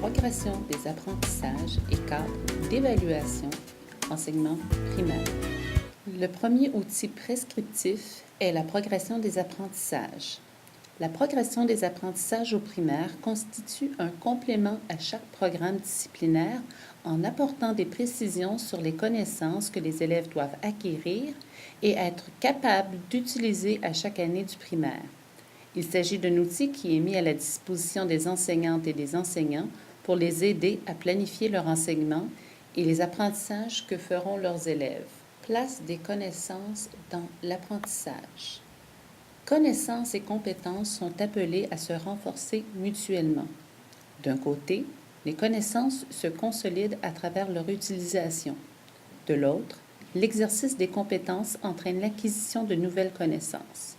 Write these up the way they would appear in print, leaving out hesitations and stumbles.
progression des apprentissages et cadres d'évaluation enseignement primaire. Le premier outil prescriptif est la progression des apprentissages. La progression des apprentissages au primaire constitue un complément à chaque programme disciplinaire en apportant des précisions sur les connaissances que les élèves doivent acquérir et être capables d'utiliser à chaque année du primaire. Il s'agit d'un outil qui est mis à la disposition des enseignantes et des enseignants pour les aider à planifier leur enseignement et les apprentissages que feront leurs élèves. Place des connaissances dans l'apprentissage. Connaissances et compétences sont appelées à se renforcer mutuellement. D'un côté, les connaissances se consolident à travers leur utilisation. De l'autre, l'exercice des compétences entraîne l'acquisition de nouvelles connaissances.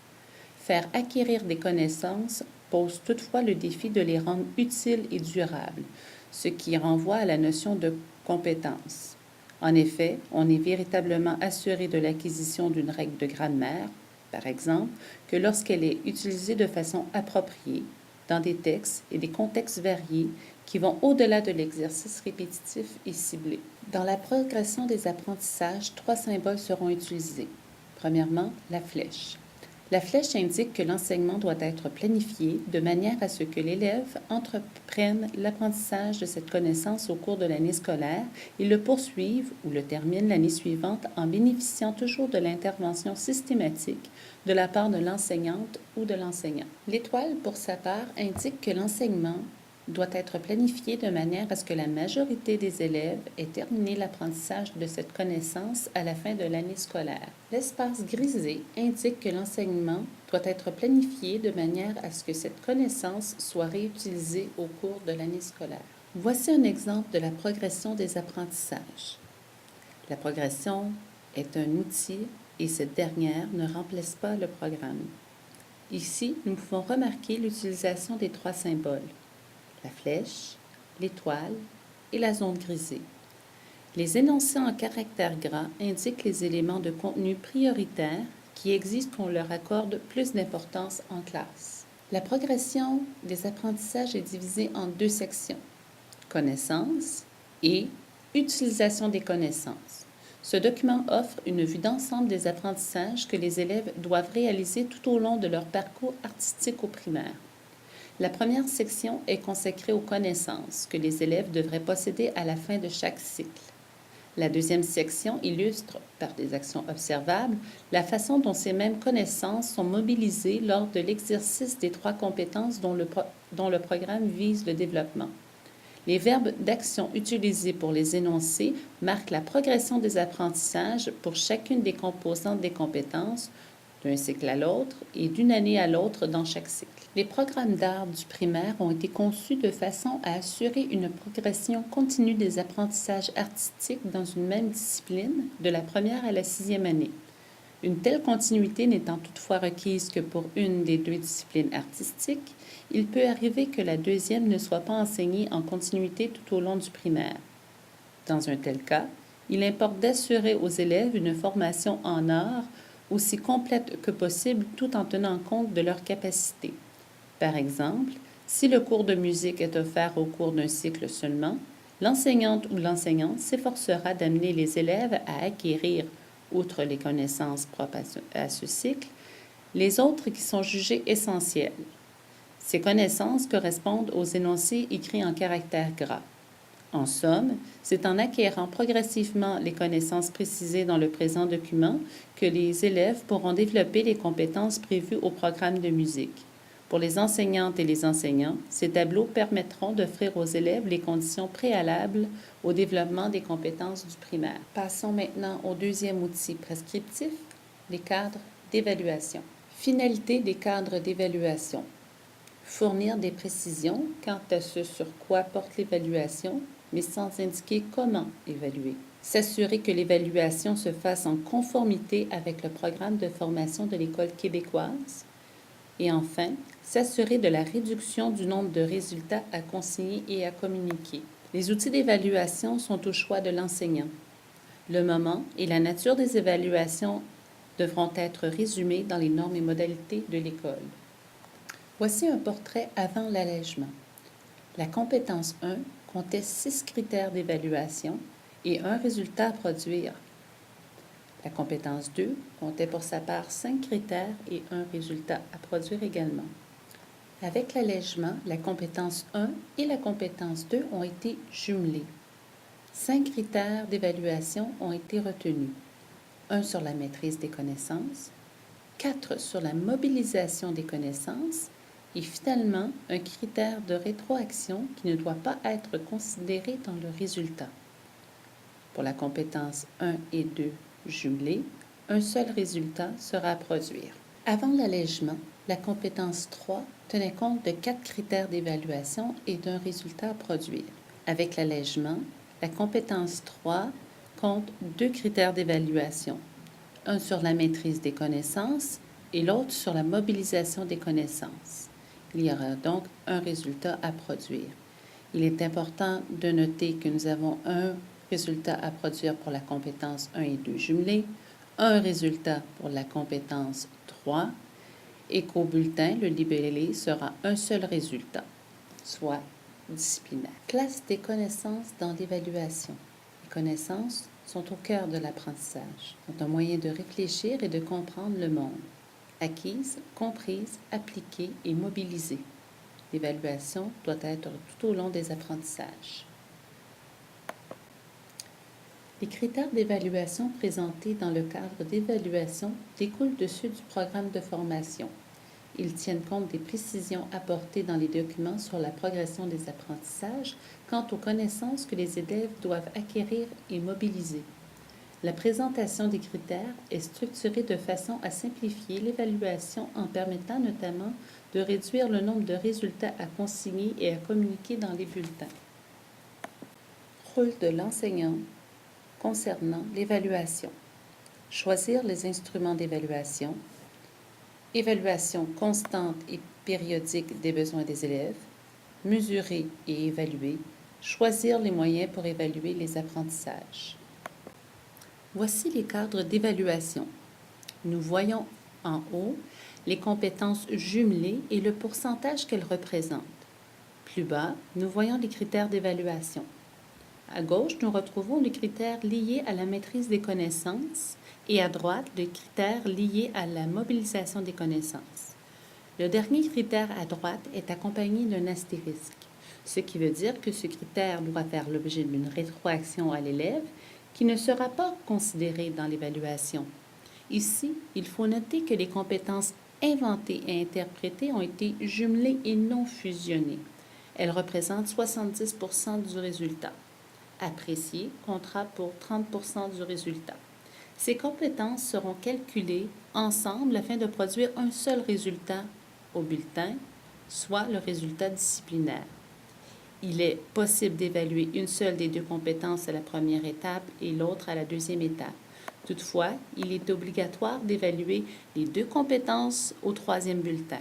Faire acquérir des connaissances pose toutefois le défi de les rendre utiles et durables, ce qui renvoie à la notion de compétence. En effet, on est véritablement assuré de l'acquisition d'une règle de grammaire, par exemple, que lorsqu'elle est utilisée de façon appropriée, dans des textes et des contextes variés qui vont au-delà de l'exercice répétitif et ciblé. Dans la progression des apprentissages, 3 symboles seront utilisés. Premièrement, la flèche. La flèche indique que l'enseignement doit être planifié de manière à ce que l'élève entreprenne l'apprentissage de cette connaissance au cours de l'année scolaire et le poursuive ou le termine l'année suivante en bénéficiant toujours de l'intervention systématique de la part de l'enseignante ou de l'enseignant. L'étoile, pour sa part, indique que l'enseignement doit être planifié de manière à ce que la majorité des élèves aient terminé l'apprentissage de cette connaissance à la fin de l'année scolaire. L'espace grisé indique que l'enseignement doit être planifié de manière à ce que cette connaissance soit réutilisée au cours de l'année scolaire. Voici un exemple de la progression des apprentissages. La progression est un outil et cette dernière ne remplace pas le programme. Ici, nous pouvons remarquer l'utilisation des 3 symboles: la flèche, l'étoile et la zone grisée. Les énoncés en caractères gras indiquent les éléments de contenu prioritaires qui exigent qu'on leur accorde plus d'importance en classe. La progression des apprentissages est divisée en 2 sections: connaissances et utilisation des connaissances. Ce document offre une vue d'ensemble des apprentissages que les élèves doivent réaliser tout au long de leur parcours artistique au primaire. La première section est consacrée aux connaissances que les élèves devraient posséder à la fin de chaque cycle. La deuxième section illustre, par des actions observables, la façon dont ces mêmes connaissances sont mobilisées lors de l'exercice des 3 compétences dont le programme vise le développement. Les verbes d'action utilisés pour les énoncer marquent la progression des apprentissages pour chacune des composantes des compétences, d'un cycle à l'autre et d'une année à l'autre dans chaque cycle. Les programmes d'art du primaire ont été conçus de façon à assurer une progression continue des apprentissages artistiques dans une même discipline, de la première à la 6e année. Une telle continuité n'étant toutefois requise que pour une des 2 disciplines artistiques, il peut arriver que la deuxième ne soit pas enseignée en continuité tout au long du primaire. Dans un tel cas, il importe d'assurer aux élèves une formation en art aussi complète que possible tout en tenant compte de leurs capacités. Par exemple, si le cours de musique est offert au cours d'un cycle seulement, l'enseignante ou l'enseignant s'efforcera d'amener les élèves à acquérir, outre les connaissances propres à ce cycle, les autres qui sont jugées essentielles. Ces connaissances correspondent aux énoncés écrits en caractères gras. En somme, c'est en acquérant progressivement les connaissances précisées dans le présent document que les élèves pourront développer les compétences prévues au programme de musique. Pour les enseignantes et les enseignants, ces tableaux permettront d'offrir aux élèves les conditions préalables au développement des compétences du primaire. Passons maintenant au deuxième outil prescriptif, les cadres d'évaluation. Finalité des cadres d'évaluation: fournir des précisions quant à ce sur quoi porte l'évaluation, mais sans indiquer comment évaluer. S'assurer que l'évaluation se fasse en conformité avec le programme de formation de l'École québécoise. Et enfin, s'assurer de la réduction du nombre de résultats à consigner et à communiquer. Les outils d'évaluation sont au choix de l'enseignant. Le moment et la nature des évaluations devront être résumés dans les normes et modalités de l'école. Voici un portrait avant l'allègement. La compétence 1 comptait 6 critères d'évaluation et un résultat à produire. La compétence 2 comptait pour sa part 5 critères et un résultat à produire également. Avec l'allègement, la compétence 1 et la compétence 2 ont été jumelées. 5 critères d'évaluation ont été retenus. 1 sur la maîtrise des connaissances, 4 sur la mobilisation des connaissances et finalement un critère de rétroaction qui ne doit pas être considéré dans le résultat. Pour la compétence 1 et 2 jumelées, un seul résultat sera à produire. Avant l'allègement, la compétence 3 tenait compte de 4 critères d'évaluation et d'un résultat à produire. Avec l'allègement, la compétence 3 compte 2 critères d'évaluation, un sur la maîtrise des connaissances et l'autre sur la mobilisation des connaissances. Il y aura donc un résultat à produire. Il est important de noter que nous avons un résultat à produire pour la compétence 1 et 2 jumelées, un résultat pour la compétence 3 et qu'au bulletin, le libellé sera un seul résultat, soit disciplinaire. Place des connaissances dans l'évaluation. Les connaissances sont au cœur de l'apprentissage, sont un moyen de réfléchir et de comprendre le monde. Acquises, comprises, appliquées et mobilisées. L'évaluation doit être tout au long des apprentissages. Les critères d'évaluation présentés dans le cadre d'évaluation découlent de ceux du programme de formation. Ils tiennent compte des précisions apportées dans les documents sur la progression des apprentissages quant aux connaissances que les élèves doivent acquérir et mobiliser. La présentation des critères est structurée de façon à simplifier l'évaluation en permettant notamment de réduire le nombre de résultats à consigner et à communiquer dans les bulletins. Rôle de l'enseignant concernant l'évaluation. Choisir les instruments d'évaluation, évaluation constante et périodique des besoins des élèves, mesurer et évaluer, choisir les moyens pour évaluer les apprentissages. Voici les cadres d'évaluation. Nous voyons en haut les compétences jumelées et le pourcentage qu'elles représentent. Plus bas, nous voyons les critères d'évaluation. À gauche, nous retrouvons les critères liés à la maîtrise des connaissances et à droite, les critères liés à la mobilisation des connaissances. Le dernier critère à droite est accompagné d'un astérisque, ce qui veut dire que ce critère doit faire l'objet d'une rétroaction à l'élève qui ne sera pas considéré dans l'évaluation. Ici, il faut noter que les compétences inventées et interprétées ont été jumelées et non fusionnées. Elles représentent 70% du résultat. Appréciées comptera pour 30% du résultat. Ces compétences seront calculées ensemble afin de produire un seul résultat au bulletin, soit le résultat disciplinaire. Il est possible d'évaluer une seule des deux compétences à la première étape et l'autre à la deuxième étape. Toutefois, il est obligatoire d'évaluer les deux compétences au troisième bulletin.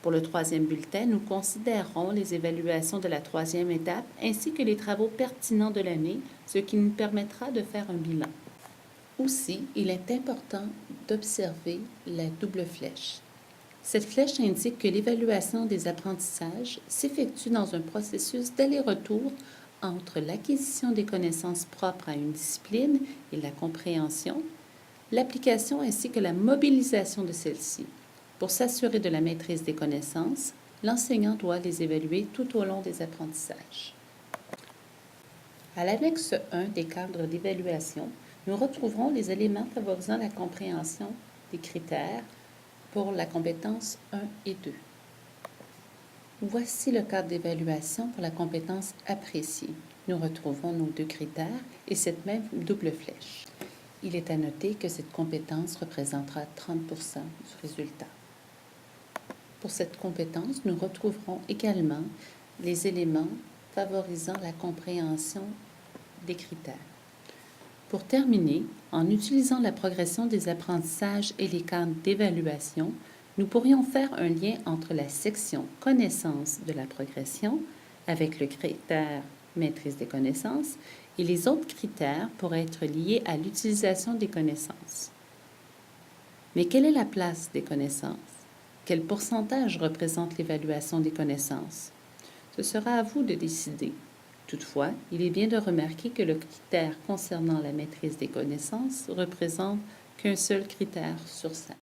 Pour le troisième bulletin, nous considérons les évaluations de la troisième étape ainsi que les travaux pertinents de l'année, ce qui nous permettra de faire un bilan. Aussi, il est important d'observer la double flèche. Cette flèche indique que l'évaluation des apprentissages s'effectue dans un processus d'aller-retour entre l'acquisition des connaissances propres à une discipline et la compréhension, l'application ainsi que la mobilisation de celles-ci. Pour s'assurer de la maîtrise des connaissances, l'enseignant doit les évaluer tout au long des apprentissages. À l'annexe 1 des cadres d'évaluation, nous retrouverons les éléments favorisant la compréhension des critères pour la compétence 1 et 2. Voici le cadre d'évaluation pour la compétence appréciée. Nous retrouvons nos deux critères et cette même double flèche. Il est à noter que cette compétence représentera 30% du résultat. Pour cette compétence, nous retrouverons également les éléments favorisant la compréhension des critères. Pour terminer, en utilisant la progression des apprentissages et les cadres d'évaluation, nous pourrions faire un lien entre la section connaissance de la progression avec le critère maîtrise des connaissances et les autres critères pourraient être liés à l'utilisation des connaissances. Mais quelle est la place des connaissances? Quel pourcentage représente l'évaluation des connaissances? Ce sera à vous de décider. Toutefois, il est bien de remarquer que le critère concernant la maîtrise des connaissances représente qu'un seul critère sur 5.